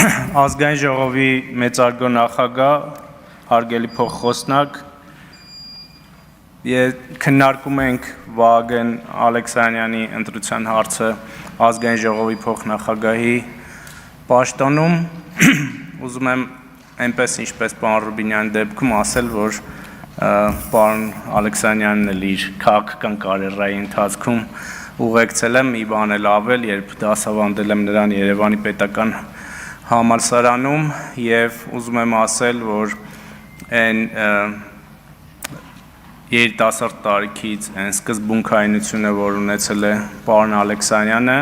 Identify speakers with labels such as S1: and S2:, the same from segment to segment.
S1: Ազգային ժողովի մեծարգո նախագահ, հարգելի փոխխոսնակ, քննարկում ենք Վահագն Ալեքսանյանի ընտրության հարցը ազգային ժողովի փոխնախագահի պաշտոնում, ուզում եմ այնպես ինչպես պարոն Ռուբինյանի դեպքում ասել, որ պարոն Ալեքսանյանն էլ իր քաղաքական կարիերայի ընթացքում ուղեկցել եմ մի բան էլ ավել, երբ դասավանդել եմ նրան Երևանի պետական համալսարանում և ուզում եմ ասել, որ այն երիտասարդ տարիքից այն սկզբունքայնությունը, որ ունեցել է պարոն Ալեքսանյանը,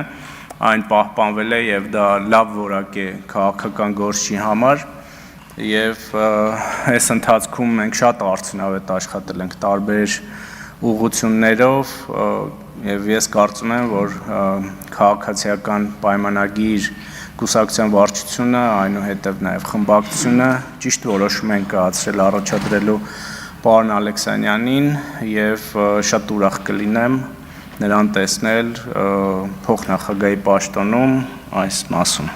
S1: այն պահպանվել է և դա լավ որակ է քաղաքական գործի համար և այս ընթացքում մենք շատ արդյունավետ աշխատել ենք տարբեր ուղղություններով և ես կարծում եմ, որ քաղաքացիական պայմանագիր կուսակցության վարչությունը, այնուհետև նաև խմբակցությունը ճիշտ որոշում են կայացրել առաջադրելու պարոն Ալեքսանյանին և շատ ուրախ կլինեմ նրան տեսնել փոխնախագահի պաշտոնում այս մասում։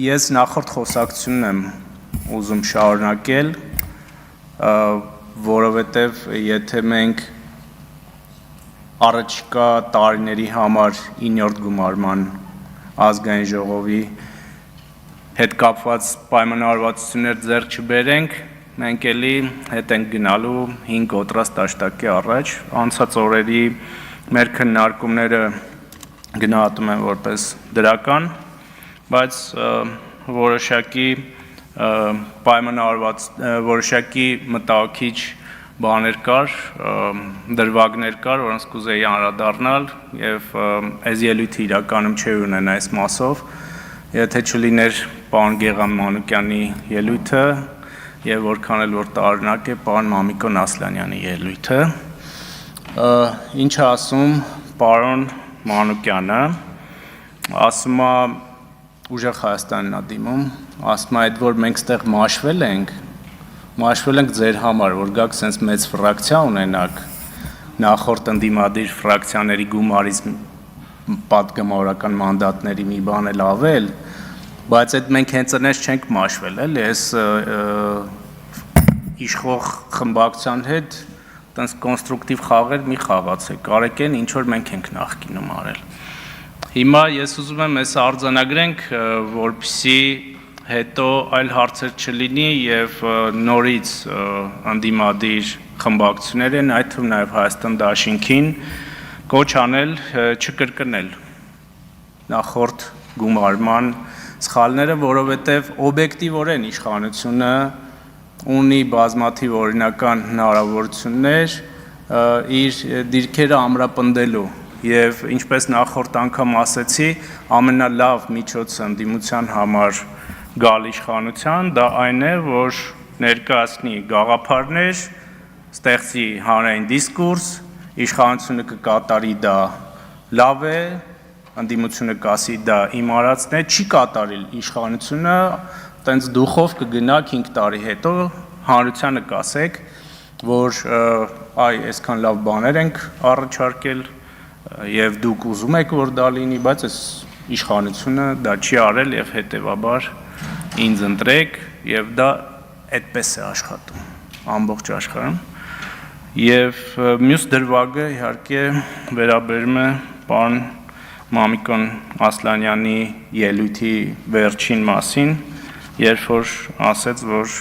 S1: Ես նախորդ խոսակցությունն եմ ուզում շարունակել, որովհետև եթե մենք առաջիկա տարիների համար 9-րդ գումարման ազգային ժողովի հետ կապված պայմանավորվածություններ ձեռք չբերենք, մենք էլի հետ ենք գնալու 5 օտրաս տաշտակի առաջ, անցած օրերի մեր քննարկումները գնահատում եմ որպես դրական, բայց որոշակի մտահոգիչ բաներ կար, դրվագներ կար, որոնց կուզեի անդրադառնալ և այս ելույթը իրականում չի ունենա այս մասով, եթե չլիներ պարոն Գեղամ Մանուկյանի ելույթը և որքան էլ որ տարօրինակ է պարոն Մամիկոն Ասլանյանի ելույթը, ինչ է ասում պարոն Մանուկյանը, ասում է ուժեղ Հայաստանն է դիմում, ասում է այդ որ մենք ստեղ մաշվել ենք ձեր համար, որ գաք սենց մեծ ֆրակցիա ունենաք, նախորդ ընդդիմադիր ֆրակցիաների գումարից պատգամավորական մանդատների մի բան էլ ավել, բայց այդ մենք հենց այնպես չենք մաշվել, էլ ես իշխող խմբակցության հետ տենց կոնստրուկտիվ խաղեր մի խաղացեք, արեք են ինչ որ մենք ենք նախկինում արել։ Հիմա ես ուզում եմ այս արձանագրենք, որպեսզի հետո այլ հարցեր չլինի և նորից ընդդիմադիր խմբակցություններին, այդ թվում նաև Հայաստան դաշինքին կոչ անել չկրկնել նախորդ գումարման սխալները, որովհետև օբյեկտիվորեն իշխանությունը ունի բազմաթիվ օրինական հնարավորություններ իր դիրքերը ամրապնդելու և ինչպես նախորդ անգամ ասեցի, ամենալավ միջոցը ընդդիմության համար գալ իշխանության, դա այն է, որ ներկայացնի գաղափարներ, ստեղծի հանրային դիսկուրս, իշխանությունը կկատարի դա լավ է, ընդդիմությունը կասի դա իմ արածն է, չի կատարիլ իշխանությունը, տենց դուխով կգնա 5 տարի հետո հանրությանը կասեք, որ այ այսքան լավ բաներ ենք առաջարկել և դուք ուզում եք, որ դա լինի, բայց այս իշխանությունը դա չի արել և հետևաբար ինձ ընտրեք և դա այդպես է աշխատում ամբողջ աշխարհում և մյուս դրվագը իհարկե վերաբերում է պարոն Մամիկոն Ասլանյանի ելույթի վերջին մասին, երբ որ ասեց, որ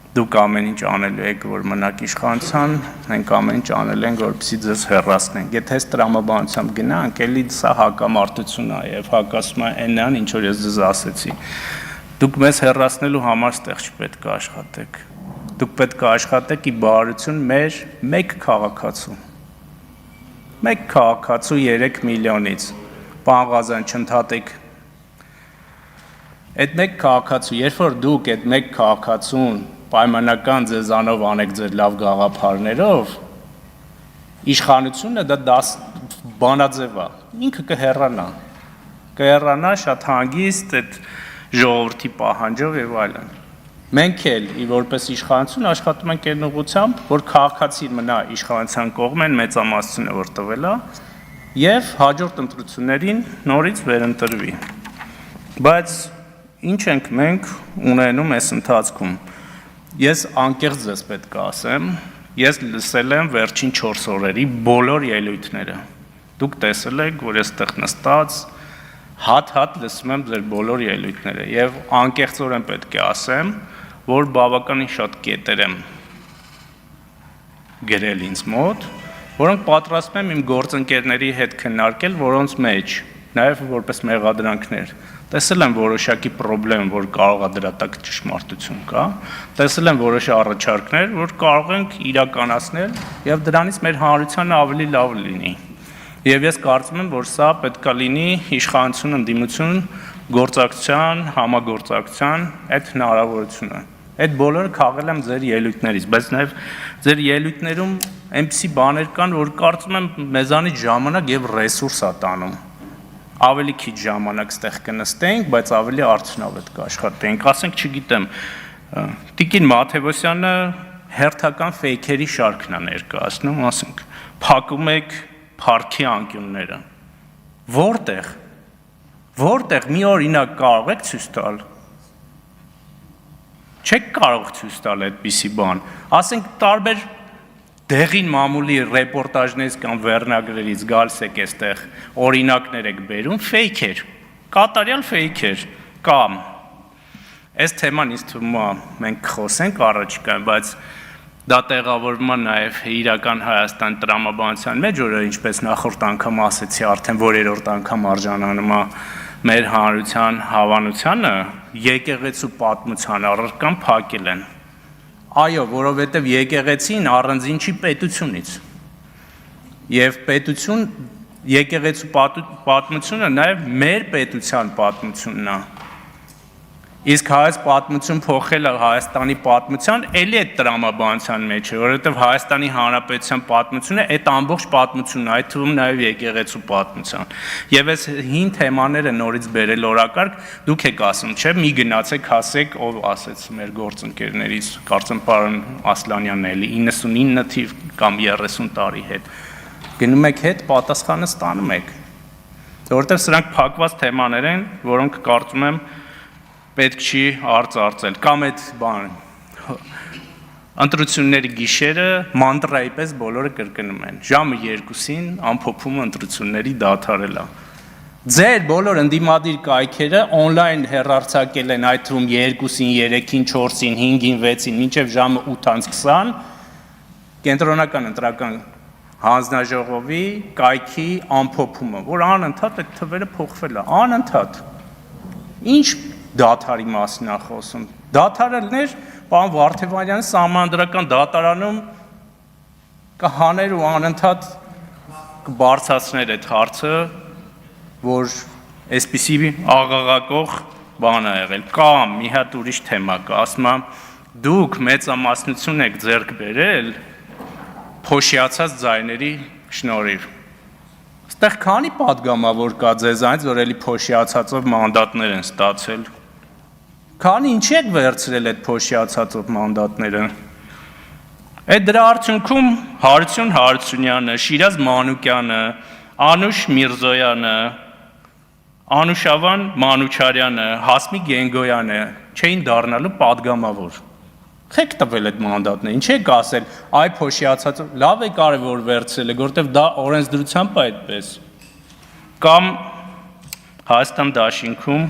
S1: դուք ամեն ինչ անելու եք, որ մնաք իշխանության, մենք ամեն ինչ անել ենք, որպեսզի ձեզ հեռացնենք, եթե այս տրամաբանությամբ գնանք, էլի սա հակամարտություն է և հակասում է այնն, ինչ որ ես ձեզ ասեցի, դուք մեզ հեռացնելու համար ստեղ չպետք է աշխատեք, դուք պետք է աշխատեք ի բարօրություն մեր մեկ քաղաքացու 3 միլիոնից, պարոն Ղազարյան չընդհատեք, այդ մեկ քաղաքացու, երբ որ դուք այդ մեկ քաղաքացուն պայմանական ձեզանով անեք ձեր լավ գաղափարներով, իշխանությունը դա բանաձև է, ինքը կհեռանա շատ հանգիստ այդ ժողովրդի պահանջով և այլն։ Մենք էլ որպես իշխանություն աշխատում ենք այն ուղղությամբ, որ քաղաքացին մնա իշխանության կողմեն մեծամասնությունը որ տվել է, եւ հաջորդ ընտրություններին նորից վերընտրվի։ Բայց ինչ ենք մենք ունենում այս ընթացքում։ Ես անկեղծ ձեզ պետք է ասեմ, ես լսել եմ վերջին 4 օրերի բոլոր ելույթները։ Դուք տեսել եք, որ այստեղ նստած հատ-հատ լսում եմ ձեր բոլոր ելույթները եւ անկեղծորեն պետք է ասեմ, որ բավականին շատ կետեր եմ գրել ինձ մոտ, որոնք պատրաստվում եմ իմ գործընկերների հետ քննարկել, որոնց մեջ նաեւ որպես մեղադրանքներ տեսել եմ որոշակի խնդրեմ, որ կարող է դրա տակ ճշմարտություն կա, տեսել եմ որոշ առաջարկներ, որ կարող ենք իրականացնել եւ դրանից մեր հանրությանը ավելի լավ լինի։ Եվ ես կարծում եմ, որ սա պետք է լինի իշխանություն, ընդդիմություն, գործակցության, համագործակցության այդ հնարավորությունը։ Այդ բոլորը քաղել եմ ձեր ելույթներից, բայց նաեւ ձեր ելույթներում այնպիսի բաներ կան, որ կարծում եմ մեզանից ժամանակ եւ ռեսուրս է տանում։ Ավելի քիչ ժամանակ ստեղ կնստենք, բայց ավելի արդյունավետ կաշխատենք։ Ասենք, չգիտեմ, Տիկին Մաթևոսյանը հերթական ֆեյքերի շարքն է ներկայացնում, ասենք, փակում եք փառքի անկյունները։ Որտեղ մի օրինակ կարող եք ցույց տալ։ Չեք կարող ցույց տալ այդպիսի բան։ Ասենք, տարբեր դեղին մամուլի ռեպորտաժներից կամ վերնագրերից գալիս եք այստեղ օրինակներ եք բերում, ֆեյքեր, կատարյալ ֆեյքեր կամ այս թեման ինձ թվում է մենք կխոսենք առաջիկայում, բայց դա տեղավորվում է նաև իրական Հայաստան տրամաբանության մեջ, որը ինչպես նախորդ անգամ ասեցի, արդեն որերորդ անգամ արժանանում է մեր հանրության հավանությանը, եկեղեցու պատմության առարկան փակել են։ Այո, որովհետև եկեղեցին առանձին չի պետությունից։ Եվ պետություն, եկեղեցու պատմությունը նաև մեր պետության պատմությունն է։ Իսկ հայոց պատմություն փոխելը Հայաստանի պատմության, էլի այդ տրամաբանության մեջ է, որովհետև Հայաստանի Հանրապետության պատմությունը այդ ամբողջ պատմությունն է, այդ թվում նաև եկեղեցու պատմության։ Եվ այս հին թեմաները նորից բերել օրակարգ, դուք եք ասում, չէ՞, մի գնացեք, ասեք, ով ասեց մեր գործընկերներից, կարծեմ պարոն Ասլանյանն էլի 99 թիվ կամ 30 տարի հետ։ Գնում եք հետ, պատասխանը ստանում եք։ Որովհետև սրանք փակված թեմաներ են, որոնք կարծում եմ պետք չի արծարծել, կամ այդ բան, ընտրությունների գիշերը մանտրայի պես բոլորը կրկնում են, ժամը 2-ին ամփոփումը ընտրությունների դադարելա։ Ձեր բոլոր ընդդիմադիր կայքերը on-line հեռարձակել են այդ թվում 2-ին, 3-ին, 4-ին, 5-ին, 6-ին, մինչև ժամը 8:20 կենտրոնական ընտրական հանձնաժողովի կայքի ամփոփումը, որ անընդհատ այդ թվերը փոխվել է, անընդհատ։ Ինչ դադարի մասին է խոսում։ Դադարելներ, պարոն Վարդևանյանը սահմանադրական դատարանում կհաներ ու անընդհատ կբարձրացներ այդ հարցը, որ այսպիսի աղաղակող բան է եղել։ Կամ մի հատ ուրիշ թեմա կա, ասում եմ, դուք մեծամասնություն եք ձեռք բերել փոշիացած ձայների շնորհիվ։ Այստեղ քանի պատգամավոր կա ձեզանից, որ էլի փոշիացածով մանդատներ են ստացել։ Քանի ինչի եք վերցրել այդ փոշիացածով մանդատները։ Այդ դրա արդյունքում Հարություն Հարությունյանը, Շիրազ Մանուկյանը, Անուշ Միրզոյանը, Անուշավան Մանուչարյանը, Հասմիկ Գենգոյանը չէին դառնալու պատգամավոր։ Եք տվել այդ մանդատները, ինչ եք ասել, այ փոշիացածով, լավ է կարևոր վերցրել եք, որովհետև դա օրենսդրությամբ է այդպես։ Կամ Հայաստան դաշինքում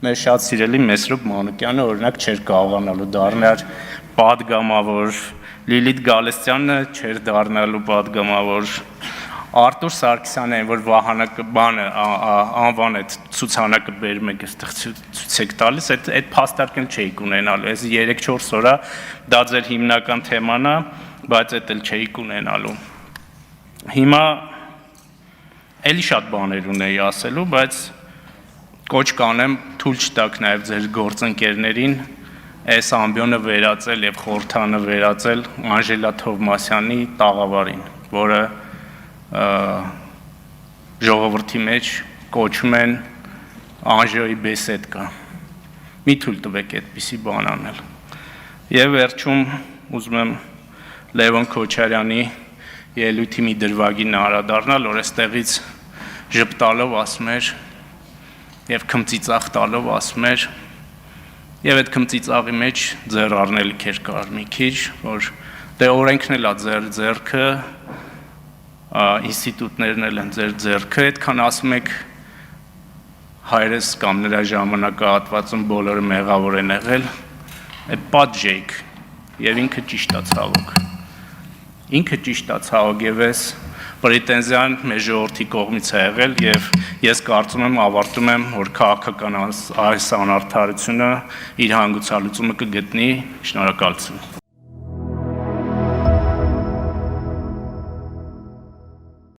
S1: մեր շատ սիրելի Մեսրոպ Մանուկյանը օրինակ չէր կարողանալու դառնալ պատգամավոր, Լիլիթ Գալստյանը չէր դառնալու պատգամավոր, Արտուր Սարգսյանն, որ վահանակը բանը անվան այդ ցուցանակը բերում եք այստեղ ցույց եք տալիս, այդ փաստարկն չէիք ունենալու։ Այս 3-4 օրա դա ձեր հիմնական թեման է, բայց այդ էլ չէիք ունենալու։ Հիմա էլի շատ բաներ ունեի ասելու, բայց կոչ կանեմ թույլ չտաք նաև ձեր գործընկերներին այս ամբիոնը վերածել եւ խորհրդանը վերածել Անժելա Թովմասյանի տաղավարին, որը ժողովրդի մեջ կոչում են Անժեի բեսեդկա։ Մի թույլ տվեք այդպիսի բան անել։ Եվ վերջում ուզում եմ Լևոն Քոչարյանի ելույթի մի դրվագին անդրադառնալ, որ այստեղից ժպտալով ասում էր եւ քմծիծաղ տալով ասում էր եւ այդ քմծիծաղի մեջ ձեռ առնելիք էր կար մի քիչ, որ դե օրենքն էլ է ձեր ձեռքը, ինստիտուտներն էլ են ձեր ձեռքը, այդքան ասում եք հայրս կամ նրա ժամանակահատվածում բոլորը մեղավոր են եղել, այդ պատժեիք եւ ինքը ճիշտ է ցավոք։ Ինքը ճիշտ է ցավոք եւ ես պրետենզիան մեր ժողովրդի կողմից է եղել եւ ես կարծում եմ ավարտում եմ, որ քաղաքական այս անարդարությունը իր հանգուցալուծումը կգտնի։ Շնորհակալություն։